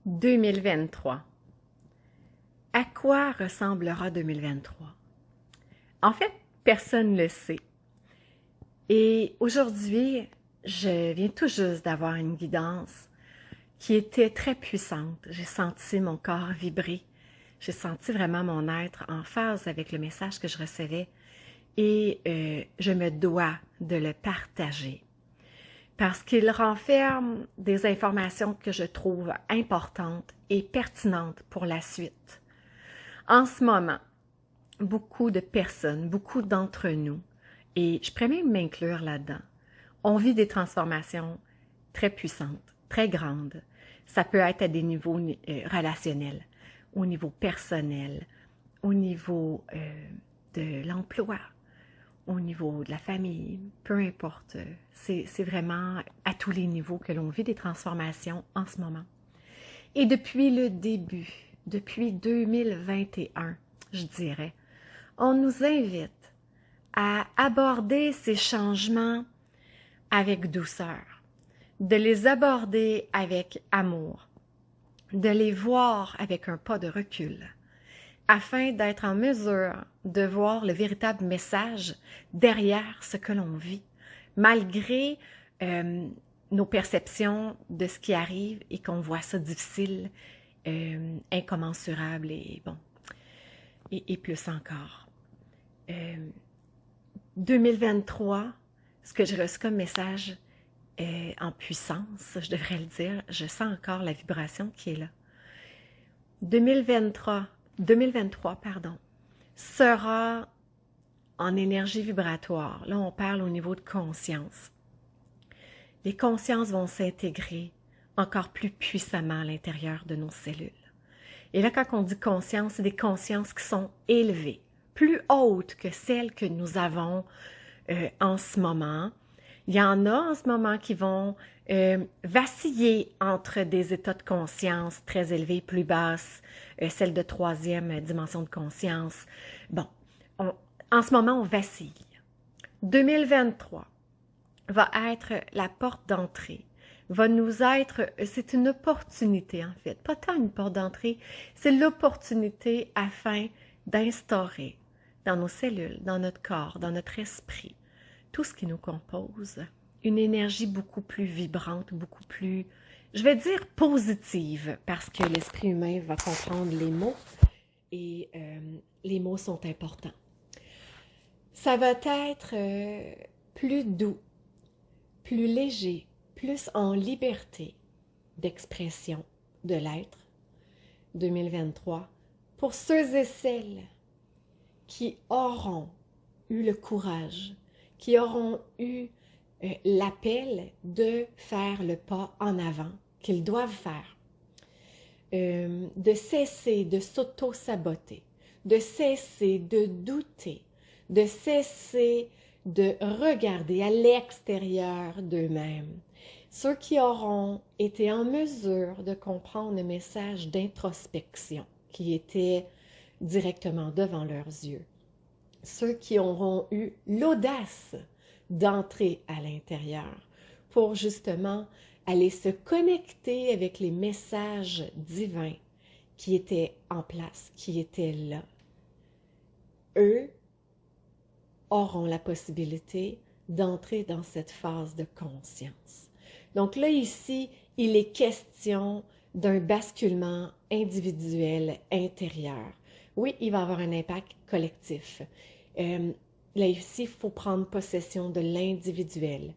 2023. À quoi ressemblera 2023? En fait, personne ne le sait. Et aujourd'hui, je viens tout juste d'avoir une guidance qui était très puissante. J'ai senti mon corps vibrer. J'ai senti vraiment mon être en phase avec le message que je recevais et je me dois de le partager parce qu'il renferme des informations que je trouve importantes et pertinentes pour la suite. En ce moment, beaucoup de personnes, beaucoup d'entre nous, et je pourrais même m'inclure là-dedans, on vit des transformations très puissantes, très grandes. Ça peut être à des niveaux relationnels, au niveau personnel, au niveau de l'emploi, au niveau de la famille, peu importe. C'est vraiment à tous les niveaux que l'on vit des transformations en ce moment. Et depuis le début, depuis 2021, je dirais, on nous invite à aborder ces changements avec douceur, de les aborder avec amour, de les voir avec un pas de recul, afin d'être en mesure de voir le véritable message derrière ce que l'on vit, malgré nos perceptions de ce qui arrive et qu'on voit ça difficile, incommensurable et bon, et plus encore. 2023, ce que je reçois comme message en puissance, je devrais le dire, je sens encore la vibration qui est là. 2023, sera en énergie vibratoire. Là, on parle au niveau de conscience. Les consciences vont s'intégrer encore plus puissamment à l'intérieur de nos cellules. Et là, quand on dit conscience, c'est des consciences qui sont élevées, plus hautes que celles que nous avons en ce moment. Il y en a en ce moment qui vont vaciller entre des états de conscience très élevés, plus basses, celle de troisième dimension de conscience. Bon, en ce moment, on vacille. 2023 va être la porte d'entrée, va nous être, c'est une opportunité en fait, pas tant une porte d'entrée, c'est l'opportunité afin d'instaurer dans nos cellules, dans notre corps, dans notre esprit, tout ce qui nous compose, une énergie beaucoup plus vibrante, beaucoup plus, je vais dire positive, parce que l'esprit humain va comprendre les mots et les mots sont importants. Ça va être plus doux, plus léger, plus en liberté d'expression de l'être 2023 pour ceux et celles qui auront eu le courage, qui auront eu l'appel de faire le pas en avant qu'ils doivent faire, de cesser de s'auto-saboter, de cesser de douter, de cesser de regarder à l'extérieur d'eux-mêmes. Ceux qui auront été en mesure de comprendre le message d'introspection qui était directement devant leurs yeux. Ceux qui auront eu l'audace d'entrer à l'intérieur pour justement aller se connecter avec les messages divins qui étaient en place, qui étaient là. Eux auront la possibilité d'entrer dans cette phase de conscience. Donc là, ici, il est question d'un basculement individuel intérieur. Oui, il va avoir un impact collectif. Là, ici, il faut prendre possession de l'individuel,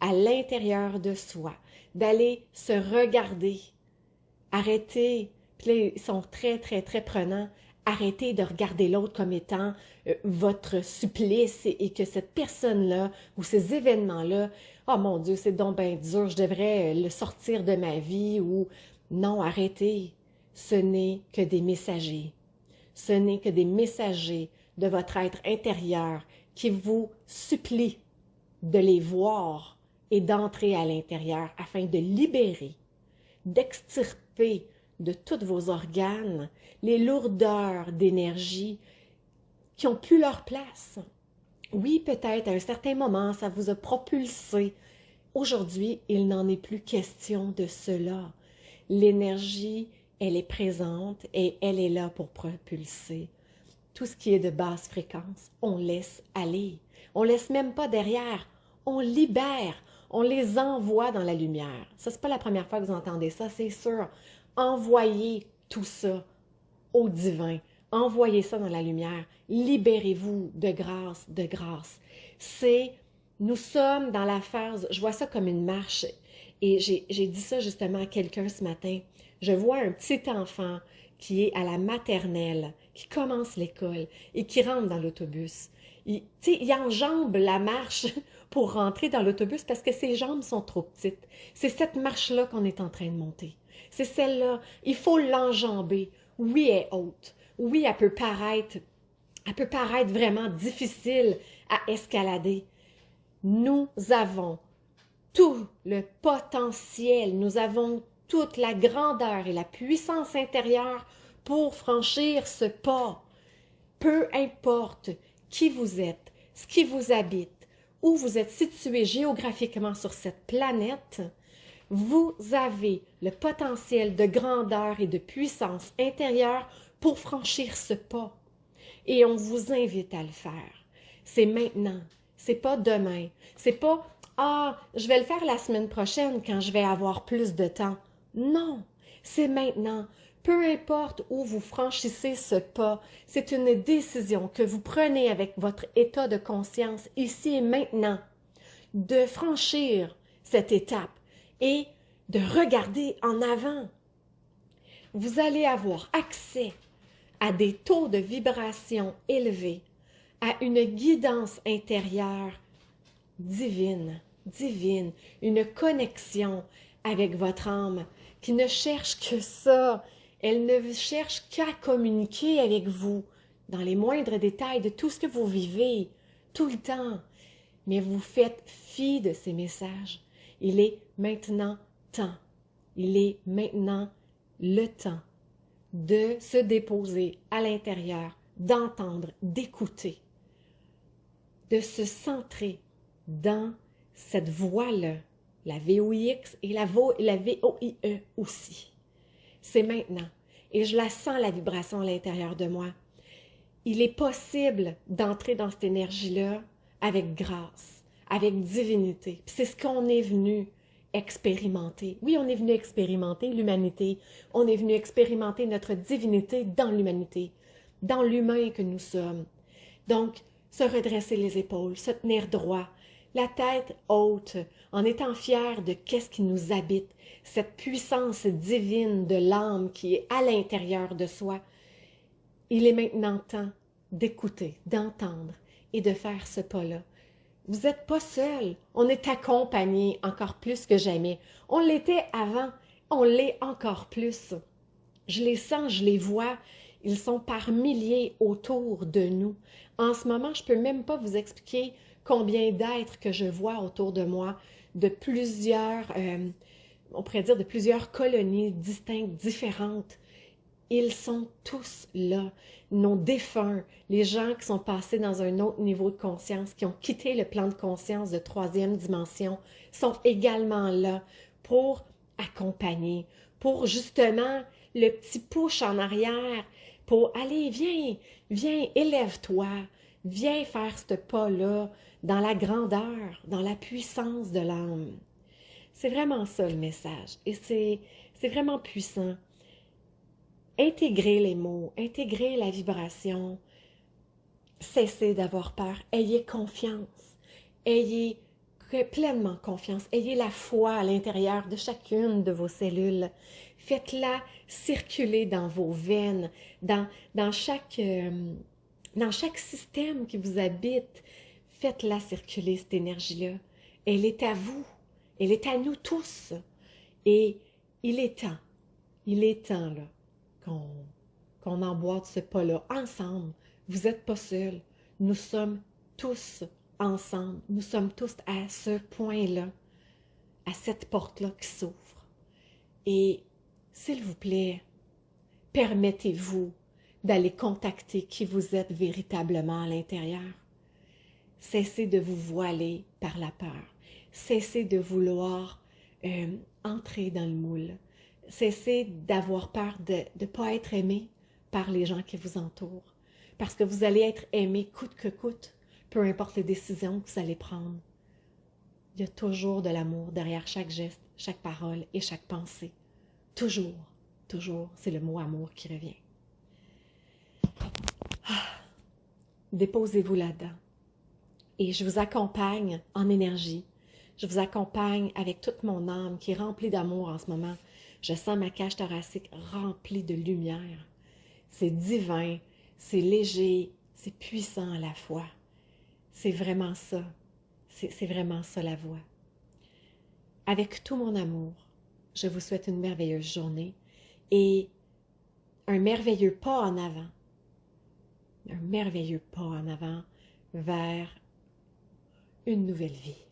à l'intérieur de soi, d'aller se regarder, arrêter, puis là, ils sont très, très, très prenants, arrêtez de regarder l'autre comme étant votre supplice et que cette personne-là ou ces événements-là, oh mon Dieu, c'est donc bien dur, je devrais le sortir de ma vie ou non, arrêtez, ce n'est que des messagers. Ce n'est que des messagers de votre être intérieur qui vous supplient de les voir et d'entrer à l'intérieur afin de libérer, d'extirper de tous vos organes les lourdeurs d'énergie qui n'ont plus leur place. Oui, peut-être à un certain moment, ça vous a propulsé. Aujourd'hui, il n'en est plus question de cela. L'énergie, elle est présente et elle est là pour propulser. Tout ce qui est de basse fréquence, on laisse aller. On laisse même pas derrière. On libère. On les envoie dans la lumière. Ça, c'est pas la première fois que vous entendez ça, c'est sûr. Envoyez tout ça au divin. Envoyez ça dans la lumière. Libérez-vous de grâce, de grâce. Nous sommes dans la phase, je vois ça comme une marche. Et j'ai dit ça justement à quelqu'un ce matin. Je vois un petit enfant qui est à la maternelle, qui commence l'école et qui rentre dans l'autobus. Il enjambe la marche pour rentrer dans l'autobus parce que ses jambes sont trop petites. C'est cette marche-là qu'on est en train de monter. C'est celle-là. Il faut l'enjamber. Oui, elle est haute. Oui, elle peut paraître vraiment difficile à escalader. Nous avons tout le potentiel, nous avons toute la grandeur et la puissance intérieure pour franchir ce pas. Peu importe qui vous êtes, ce qui vous habite, où vous êtes situé géographiquement sur cette planète, vous avez le potentiel de grandeur et de puissance intérieure pour franchir ce pas. Et on vous invite à le faire. C'est maintenant, c'est pas demain, c'est pas « Ah, je vais le faire la semaine prochaine quand je vais avoir plus de temps. » Non, c'est maintenant. Peu importe où vous franchissez ce pas, c'est une décision que vous prenez avec votre état de conscience ici et maintenant de franchir cette étape et de regarder en avant. Vous allez avoir accès à des taux de vibration élevés, à une guidance intérieure divine, une connexion avec votre âme qui ne cherche que ça. Elle ne cherche qu'à communiquer avec vous dans les moindres détails de tout ce que vous vivez, tout le temps. Mais vous faites fi de ces messages. Il est maintenant temps. Il est maintenant le temps de se déposer à l'intérieur, d'entendre, d'écouter, de se centrer dans cette voie-là, la VOIX et la VOIE aussi. C'est maintenant. Et je la sens, la vibration à l'intérieur de moi. Il est possible d'entrer dans cette énergie-là avec grâce, avec divinité. Puis c'est ce qu'on est venu expérimenter. Oui, on est venu expérimenter l'humanité. On est venu expérimenter notre divinité dans l'humanité, dans l'humain que nous sommes. Donc, se redresser les épaules, se tenir droit, la tête haute, en étant fier de qu'est-ce qui nous habite, cette puissance divine de l'âme qui est à l'intérieur de soi. Il est maintenant temps d'écouter, d'entendre et de faire ce pas-là. Vous n'êtes pas seul, on est accompagné encore plus que jamais. On l'était avant, on l'est encore plus. Je les sens, je les vois, ils sont par milliers autour de nous. En ce moment, je ne peux même pas vous expliquer combien d'êtres que je vois autour de moi, de plusieurs, on pourrait dire de plusieurs colonies distinctes, différentes. Ils sont tous là, nos défunts, les gens qui sont passés dans un autre niveau de conscience, qui ont quitté le plan de conscience de troisième dimension, sont également là pour accompagner, pour justement le petit push en arrière, pour aller, viens, élève-toi, viens faire ce pas-là dans la grandeur, dans la puissance de l'âme. C'est vraiment ça le message et c'est vraiment puissant. Intégrez les mots, intégrez la vibration, cessez d'avoir peur, ayez confiance, ayez pleinement confiance, ayez la foi à l'intérieur de chacune de vos cellules, faites-la circuler dans vos veines, dans chaque système qui vous habite, faites-la circuler cette énergie-là. Elle est à vous, elle est à nous tous et il est temps là. Qu'on emboîte ce pas-là ensemble. Vous n'êtes pas seuls. Nous sommes tous ensemble. Nous sommes tous à ce point-là, à cette porte-là qui s'ouvre. Et s'il vous plaît, permettez-vous d'aller contacter qui vous êtes véritablement à l'intérieur. Cessez de vous voiler par la peur. Cessez de vouloir entrer dans le moule. Cessez d'avoir peur de ne pas être aimé par les gens qui vous entourent. Parce que vous allez être aimé coûte que coûte, peu importe les décisions que vous allez prendre. Il y a toujours de l'amour derrière chaque geste, chaque parole et chaque pensée. Toujours, toujours, c'est le mot amour qui revient. Déposez-vous là-dedans. Et je vous accompagne en énergie. Je vous accompagne avec toute mon âme qui est remplie d'amour en ce moment. Je sens ma cage thoracique remplie de lumière. C'est divin, c'est léger, c'est puissant à la fois. C'est vraiment ça. C'est vraiment ça la voie. Avec tout mon amour, je vous souhaite une merveilleuse journée et un merveilleux pas en avant. Un merveilleux pas en avant vers une nouvelle vie.